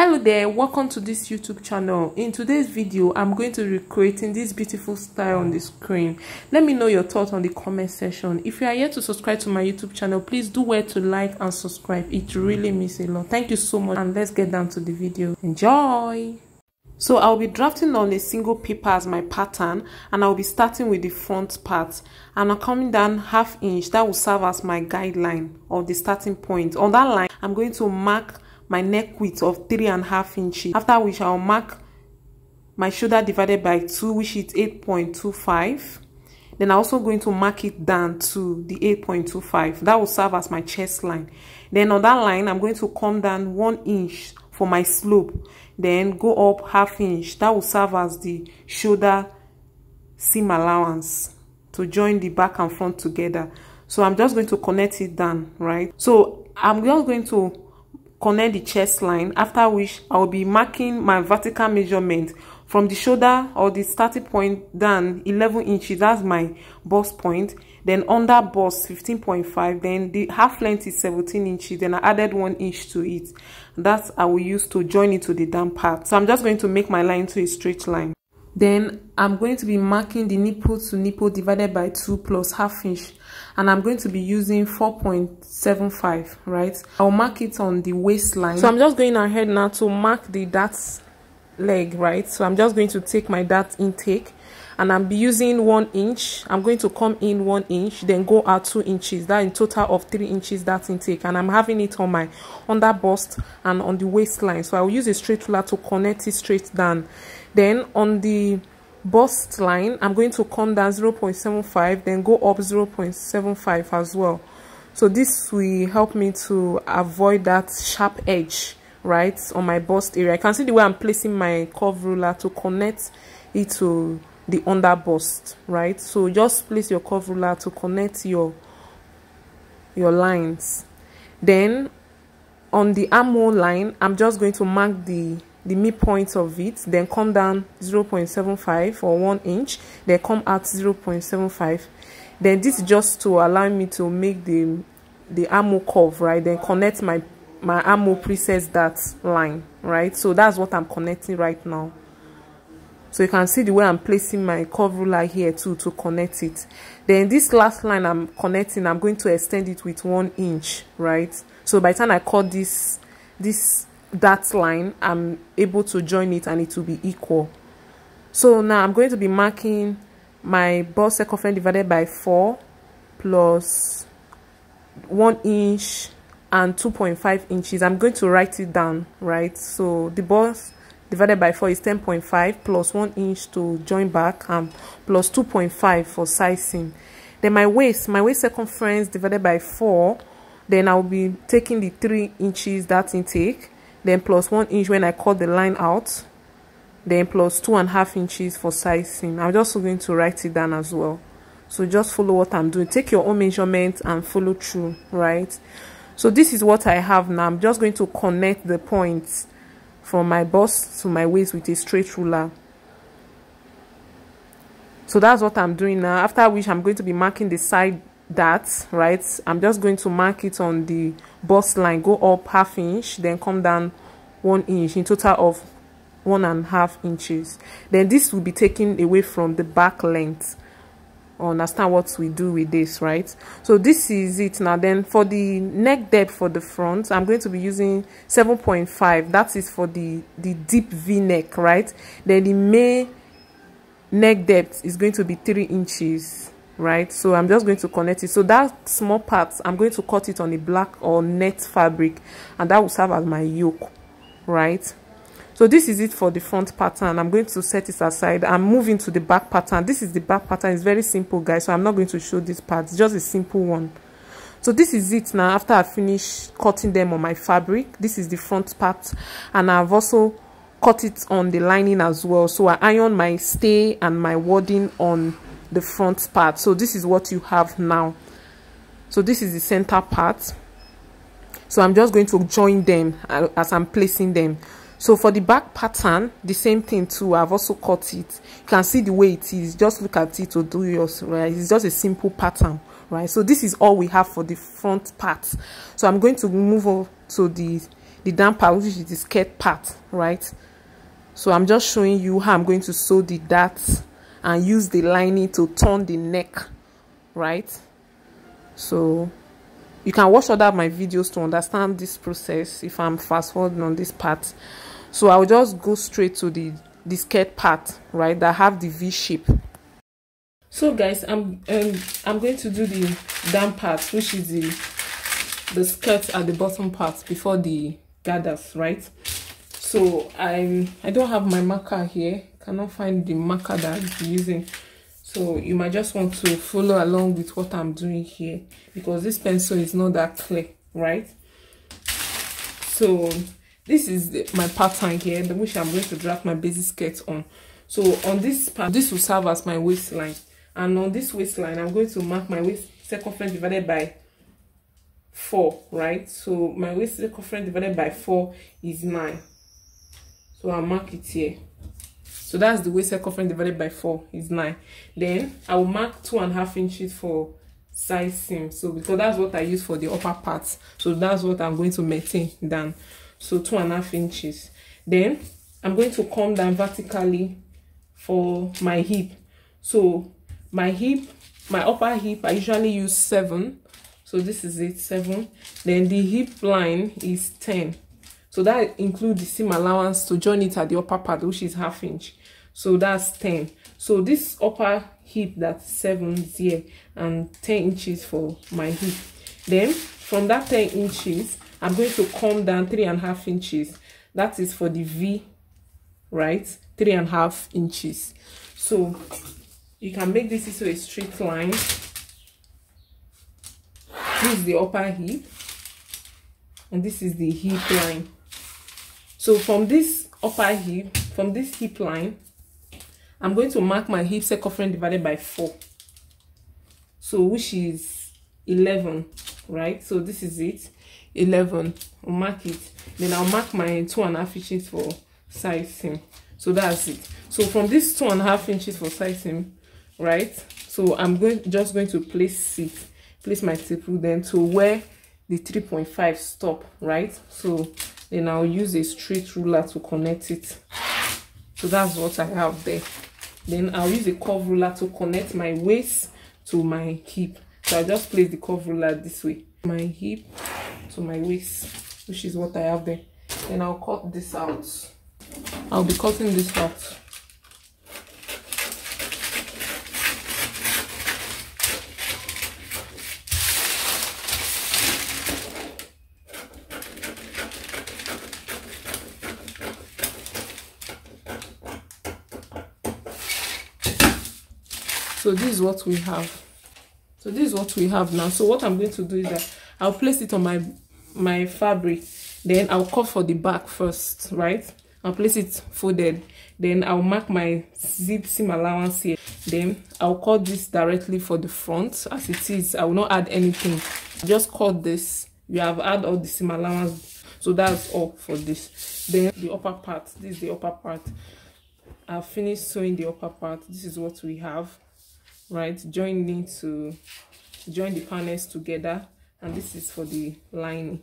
Hello there, welcome to this YouTube channel. In today's video, I'm going to be recreating this beautiful style on the screen. Let me know your thoughts on the comment section. If you are yet to subscribe to my YouTube channel, please do well to like and subscribe. It really means a lot. Thank you so much, and let's get down to the video. Enjoy! So I'll be drafting on a single paper as my pattern, and I'll be starting with the front part, and I'm coming down 1/2 inch. That will serve as my guideline or the starting point. On that line, I'm going to mark my neck width of 3.5 inches, after which I'll mark my shoulder divided by 2, which is 8.25. Then I'm also going to mark it down to the 8.25. That will serve as my chest line. Then on that line, I'm going to come down 1 inch for my slope, then go up 1/2 inch. That will serve as the shoulder seam allowance to join the back and front together. So I'm just going to connect it down, right? So I'm just going to connect the chest line, after which I will be marking my vertical measurement from the shoulder or the starting point down 11 inches. That's my bust point. Then under bust 15.5. then the half length is 17 inches. Then I added 1 inch to it. That I will use to join it to the down part. So I'm just going to make my line to a straight line. Then I'm going to be marking the nipple to nipple divided by 2 plus 1/2 inch, and I'm going to be using 4.75, right? I'll mark it on the waistline. So I'm just going ahead now to mark the dart leg, right? So I'm just going to take my dart intake, and I'm using 1 inch. I'm going to come in 1 inch, then go out 2 inches. That in total of 3 inches dart intake, and I'm having it on my under bust and on the waistline. So I will use a straight ruler to connect it straight down. Then on the bust line, I'm going to come down 0.75, then go up 0.75 as well. So this will help me to avoid that sharp edge, right, on my bust area. I can see the way I'm placing my curve ruler to connect it to the under bust, right? So just place your curve ruler to connect your lines. Then on the armhole line, I'm just going to mark the midpoint of it, then come down 0.75 or 1 inch, then come out 0.75. Then this is just to allow me to make the armhole curve, right? Then connect my armhole presets that line, right? So that's what I'm connecting right now. So you can see the way I'm placing my curve ruler here too to connect it. Then this last line I'm connecting, I'm going to extend it with 1 inch, right? So by the time I cut this dart line, I'm able to join it and it will be equal. So now I'm going to be marking my bust circumference divided by 4 plus 1 inch and 2.5 inches. I'm going to write it down, right? So the bust divided by 4 is 10.5 plus 1 inch to join back, and plus 2.5 for sizing. Then my waist circumference divided by 4, then I'll be taking the 3 inches dart intake, then plus 1 inch when I cut the line out, then plus 2.5 inches for sizing. I'm just going to write it down as well. So just follow what I'm doing. Take your own measurement and follow through, right? So this is what I have now. I'm just going to connect the points from my bust to my waist with a straight ruler. So that's what I'm doing now, after which I'm going to be marking the side darts, right? I'm just going to mark it on the bust line, go up 1/2 inch, then come down 1 inch, in total of 1.5 inches. Then this will be taken away from the back length. Understand what we do with this, right? So this is it now. Then for the neck depth for the front, I'm going to be using 7.5. that is for the deep V neck, right? Then the main neck depth is going to be 3 inches, right? So I'm just going to connect it. So that small part, I'm going to cut it on a black or net fabric, and that will serve as my yoke, right? So this is it for the front pattern. I'm going to set it aside. I'm moving to the back pattern. This is the back pattern. It's very simple, guys, so I'm not going to show this part. It's just a simple one. So this is it now, after I finish cutting them on my fabric. This is the front part, and I've also cut it on the lining as well. So I iron my stay and my wadding on the front part. So this is what you have now. So this is the center part. So I'm just going to join them as I'm placing them. So for the back pattern, the same thing too. I've also cut it. You can see the way it is. Just look at it to do yours, right? It's just a simple pattern, right? So this is all we have for the front part. So I'm going to move on to the the down part, which is the skirt part, right? So I'm just showing you how I'm going to sew the darts and use the lining to turn the neck, right? So you can watch other of my videos to understand this process if I'm fast forwarding on this part. So I'll just go straight to the skirt part, right, that have the V shape. So guys, I'm going to do the down part, which is the skirt at the bottom part before the gathers, right? So I don't have my marker here, cannot find the marker that I'm using, so you might just want to follow along with what I'm doing here, because this pencil is not that clear, right? So this is my pattern here, which I'm going to draft my basic skirt on. So on this part, this will serve as my waistline, and on this waistline I'm going to mark my waist circumference divided by 4, right? So my waist circumference divided by 4 is 9. So I'll mark it here. So that's the waist circumference divided by 4 is 9. Then I will mark 2.5 inches for side seam. So because that's what I use for the upper parts. So that's what I'm going to maintain down. So 2.5 inches. Then I'm going to come down vertically for my hip. So my hip, my upper hip, I usually use 7. So this is it, 7. Then the hip line is 10. So that includes the seam allowance to join it at the upper part, which is 1/2 inch. So that's 10. So this upper hip, that's 7 is here, and 10 inches for my hip. Then from that 10 inches, I'm going to come down 3.5 inches. That is for the V, right? 3.5 inches. So you can make this into a straight line. This is the upper hip, and this is the hip line. So from this upper hip, from this hip line, I'm going to mark my hip circumference divided by 4. So which is 11, right? So this is it, 11. I'll mark it. Then I'll mark my 2.5 inches for side seam. So that's it. So from this 2.5 inches for side seam, right? So I'm just going to place my staple then to where the 3.5 stop, right? So then I'll use a straight ruler to connect it. So that's what I have there. Then I'll use a curve ruler to connect my waist to my hip. So I just place the curve ruler this way, my hip to my waist, which is what I have there. Then I'll cut this out. I'll be cutting this out. So this is what we have. So this is what we have now. So what I'm going to do is that I'll place it on my fabric. Then I'll cut for the back first, right? I'll place it folded. Then I'll mark my zip seam allowance here. Then I'll cut this directly for the front as it is. I will not add anything. Just cut this. You have add all the seam allowance. So that's all for this. Then the upper part. This is the upper part. I've finished sewing the upper part. This is what we have. Right, join the panels together, and this is for the lining.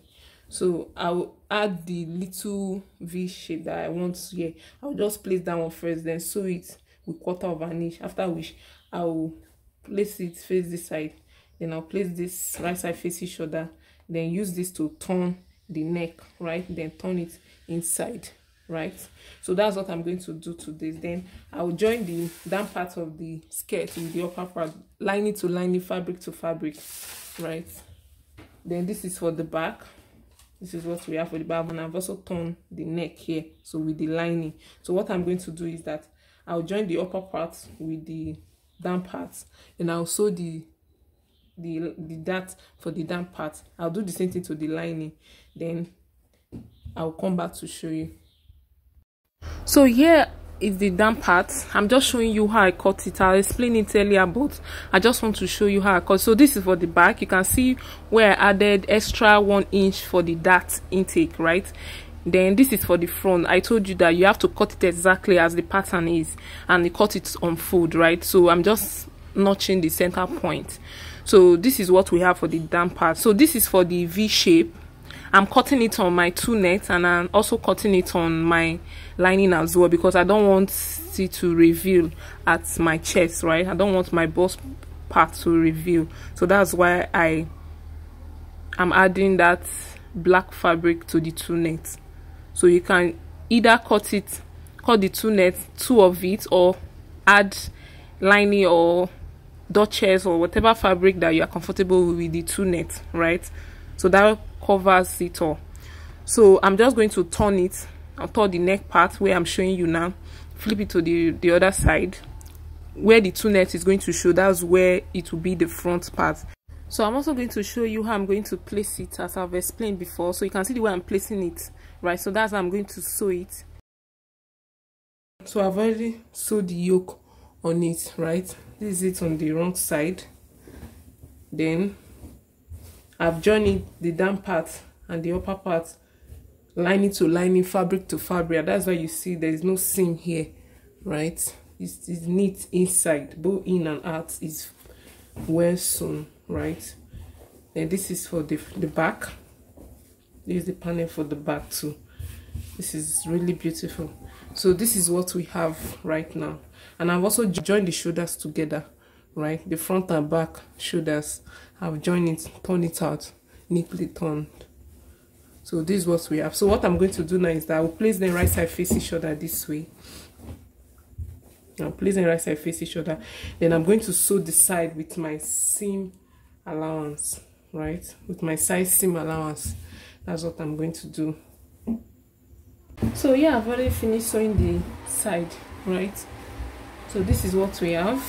So I'll add the little V shape that I want here. I'll just place that one first, then sew it with 1/4 of an inch, after which I'll place it face this side, then I'll place this right side face each other, then use this to turn the neck, right, then turn it inside, right? So that's what I'm going to do to this. Then I'll join the down part of the skirt with the upper part, lining to lining, fabric to fabric, right? Then this is for the back. This is what we have for the back, and I've also turned the neck here, so with the lining. So what I'm going to do is that I'll join the upper part with the down part, and I'll sew the dart for the down part. I'll do the same thing to the lining, then I'll come back to show you. So here is the down part. I'm just showing you how I cut it. I'll explain it earlier, but I just want to show you how I cut. So this is for the back. You can see where I added extra 1 inch for the dart intake, right? Then this is for the front. I told you that you have to cut it exactly as the pattern is, and you cut it on fold, right? So I'm just notching the center point. So this is what we have for the down part. So this is for the V shape, I'm cutting it on my 2 net, and I'm also cutting it on my lining as well, because I don't want it to reveal at my chest, right? I don't want my bust part to reveal. So that's why I'm adding that black fabric to the 2 net. So you can either cut the 2 net, 2 of it, or add lining or duchess or whatever fabric that you are comfortable with the 2 net, right? So that covers it all. So I'm just going to turn it. I'll turn the neck part where I'm showing you now, flip it to the other side where the 2 net is going to show. That's where it will be the front part. So I'm also going to show you how I'm going to place it, as I've explained before, so you can see the way I'm placing it, right? So that's how I'm going to sew it. So I've already sewed the yoke on it, right? This is it on the wrong side. Then I've joined it, the down part and the upper part, lining to lining, fabric to fabric. That's why you see there is no seam here, right? It's neat inside, both in and out is well sewn, right? And this is for the back. This is the panel for the back too. This is really beautiful. So this is what we have right now, and I've also joined the shoulders together, right? The front and back shoulders, I've joined it, turn it out, neatly turned. So this is what we have. So what I'm going to do now is that I will place them right side face each other this way. I'll place them right side face each other. Then I'm going to sew the side with my seam allowance, right? With my side seam allowance. That's what I'm going to do. So yeah, I've already finished sewing the side, right? So this is what we have,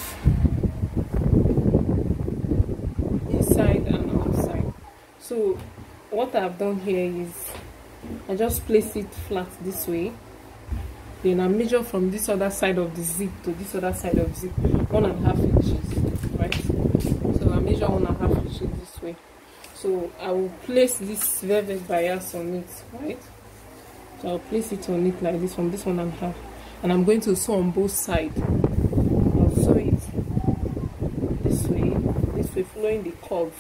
inside and outside. So what I've done here is I just place it flat this way. Then I measure from this other side of the zip to this other side of the zip 1.5 inches, right? So I measure 1.5 inches this way. So I will place this velvet bias on it, right? So I'll place it on it like this, from this 1.5, and I'm going to sew on both sides. I'll sew it this way, following the curve,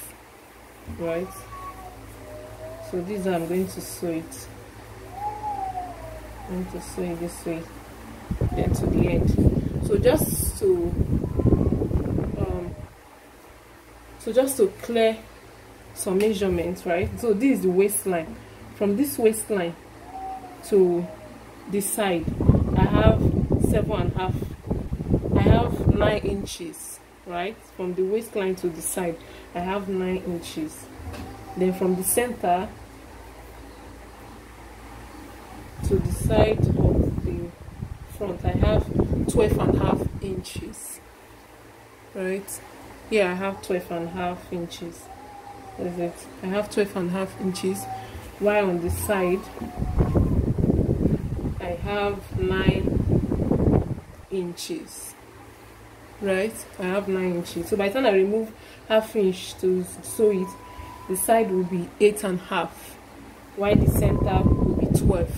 right? So this is how I'm going to sew it. I'm going to sew it this way, then to the end. So just to clear some measurements, right? So this is the waistline. From this waistline to this side, I have 7.5. I have 9 inches, right? From the waistline to the side, I have 9 inches. Then from the center to the side of the front, I have 12.5 inches, right? Here I have 12.5 inches. That's it. I have 12.5 inches, while on the side I have 9 inches, right? I have 9 inches. So by the time I remove ½ inch to sew it, the side will be 8.5, while the center will be 12.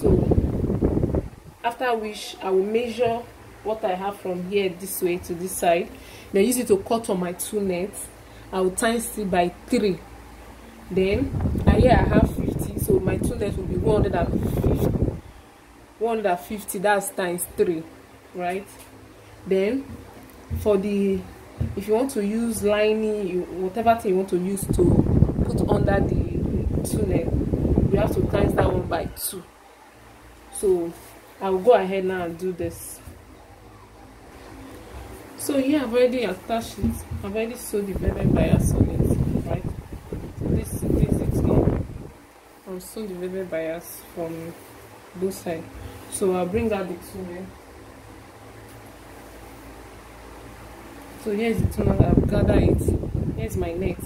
So after which I will measure what I have from here this way to this side, then use it to cut on my 2 nets. I will times it by 3. Then here I have 50, so my 2 nets will be 150. That's times 3, right? Then for the, if you want to use lining, whatever thing you want to use to put under the 2 net, you have to times that one by 2. So I will go ahead now and do this. So here I've already attached it. I've already sewed the velvet bias on it, right? So this is it now. I'm sewing the velvet bias from both sides. So I'll bring out the 2 net. So here's the 2 net. I've gathered it. Here's my net.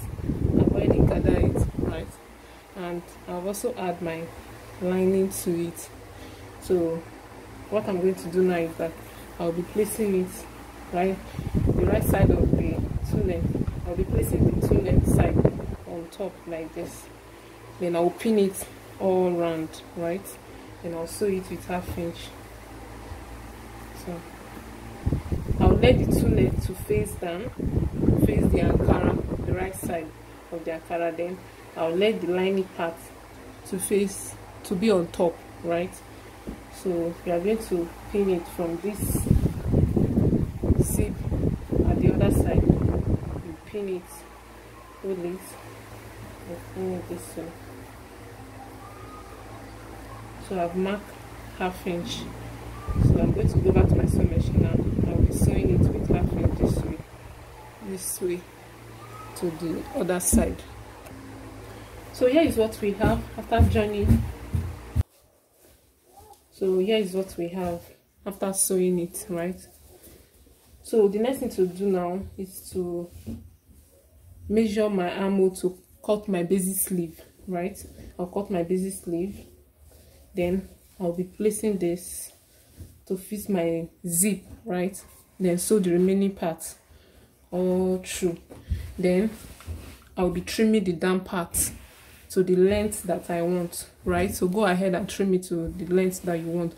I've already gathered it, right? And I've also add my lining to it. So what I'm going to do now is that I'll be placing it right, the right side of the 2 net. I'll be placing the 2 net side on top like this. Then I'll pin it all around, right? And I'll sew it with ½ inch. So I'll let the 2 net to face down, face the Ankara, the right side of the Ankara. Then I'll let the lining part to be on top, right? So we are going to pin it from this zip at the other side. You pin it, hold it, and pin it this way. So I've marked 1/2 inch. So I'm going to go back to my sewing machine now. I'll be sewing it with 1/2 inch this way to the other side. So here is what we have after joining. So here is what we have after sewing it, right? So the next thing to do now is to measure my armhole to cut my basic sleeve, right? I'll cut my basic sleeve. Then I'll be placing this to fit my zip, right? Then sew the remaining part all through. Then I'll be trimming the down part to the length that I want, right? So go ahead and trim it to the length that you want.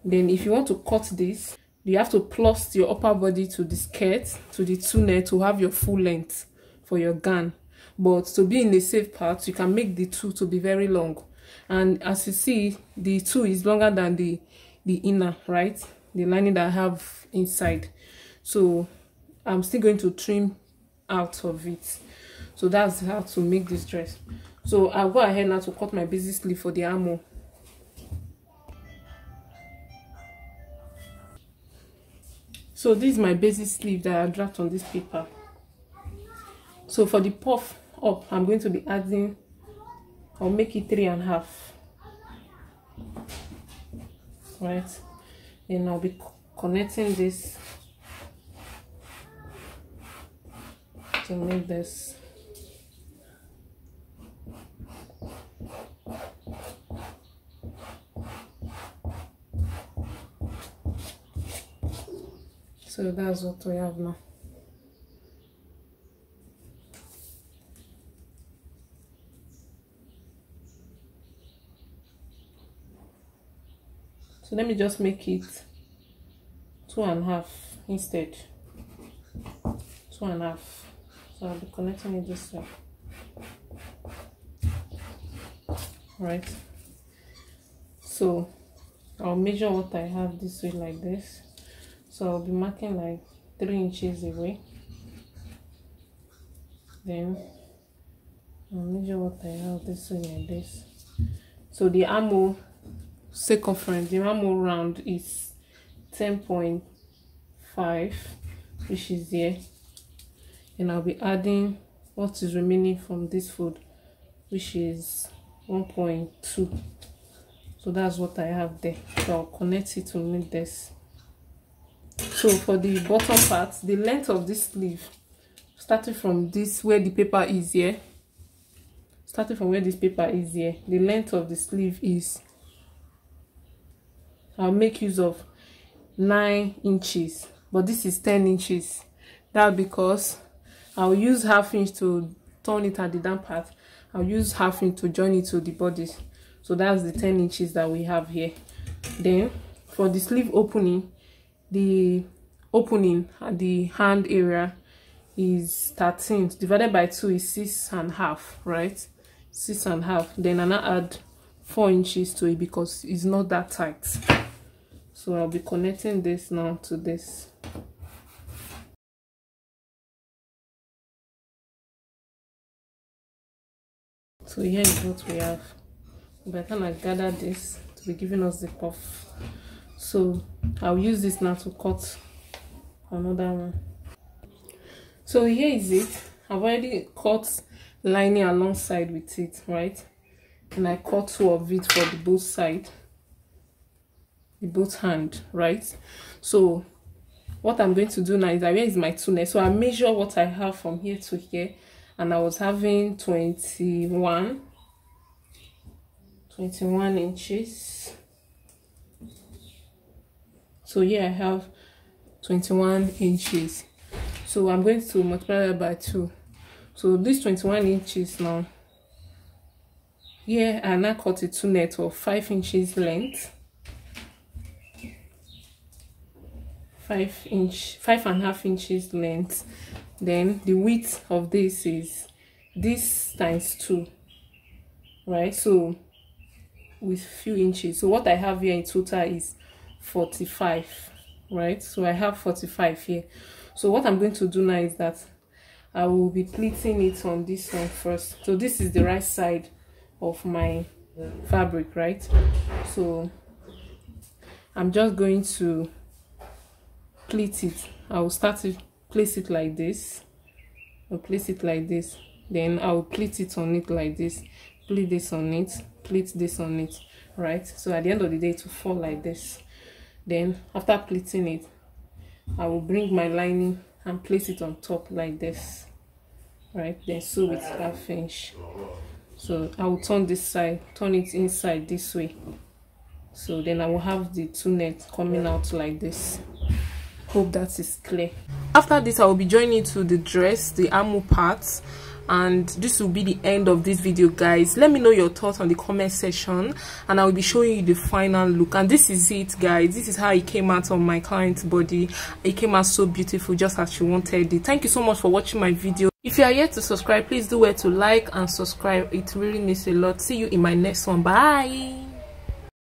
Then if you want to cut this, you have to plus your upper body to the skirt, to the two-net, to have your full length for your gown. But to be in the safe part, you can make the two to be very long. And as you see, the two is longer than the inner, right? The lining that I have inside. So I'm still going to trim out of it. So that's how to make this dress. So I'll go ahead now to cut my basic sleeve for the armhole. So this is my basic sleeve that I draft on this paper. So for the puff up, I'm going to be adding, I'll make it 3.5, right? Then I'll be connecting this to make this. So that's what we have now. So let me just make it 2.5 instead. 2.5. So I'll be connecting it this way. Right. So I'll measure what I have this way like this. So I'll be marking like 3 inches away. Then I'll measure what I have this way like this. So the armhole circumference, the armhole round is 10.5, which is here. And I'll be adding what is remaining from this fold, which is 1.2. So that's what I have there. So I'll connect it to make this. So for the bottom part, the length of this sleeve, starting from this where the paper is here, the length of the sleeve is, I'll make use of 9 inches, but this is 10 inches. That's because I'll use 1/2 inch to turn it at the down part. I'll use 1/2 inch to join it to the body. So that's the 10 inches that we have here. Then for the sleeve opening, the opening at the hand area is 13 divided by 2 is 6.5, right? 6.5. Then I'll add 4 inches to it because it's not that tight. So I'll be connecting this now to this. So here is what we have. By the time I gather this to be giving us the puff. So I'll use this now to cut another one. So here is it. I've already cut lining alongside with it, right? And I cut 2 of it for the both side, the both hand, right? So what I'm going to do now is that where is my two-net? So I measure what I have from here to here, and I was having 21 inches. So here I have 21 inches. So I'm going to multiply that by 2. So this 21 inches now, here I now cut a two-net of 5 inches length, 5.5 inches length. Then the width of this is this times 2, right? So with few inches. So what I have here in total is 45, right? So I have 45 here. So what I'm going to do now is that I will be pleating it on this one first. So this is the right side of my fabric, right? So I'm just going to pleat it. I will start to place it like this. I'll place it like this. Then I'll pleat it on it like this. Pleat this on it. Pleat this on it. Right? So at the end of the day, it will fall like this. Then after pleating it, I will bring my lining and place it on top like this. Right? Then sew it half inch. So I will turn this side, turn it inside this way. So then I will have the two nets coming out like this. Hope that is clear. After this, I will be joining to the dress, the armhole parts, and this will be the end of this video, guys. Let me know your thoughts on the comment section, and I will be showing you the final look. And this is it, guys. This is how it came out on my client's body. It came out so beautiful, just as she wanted it. Thank you so much for watching my video. If you are yet to subscribe, please do well to like and subscribe. It really means a lot. See you in my next one. Bye.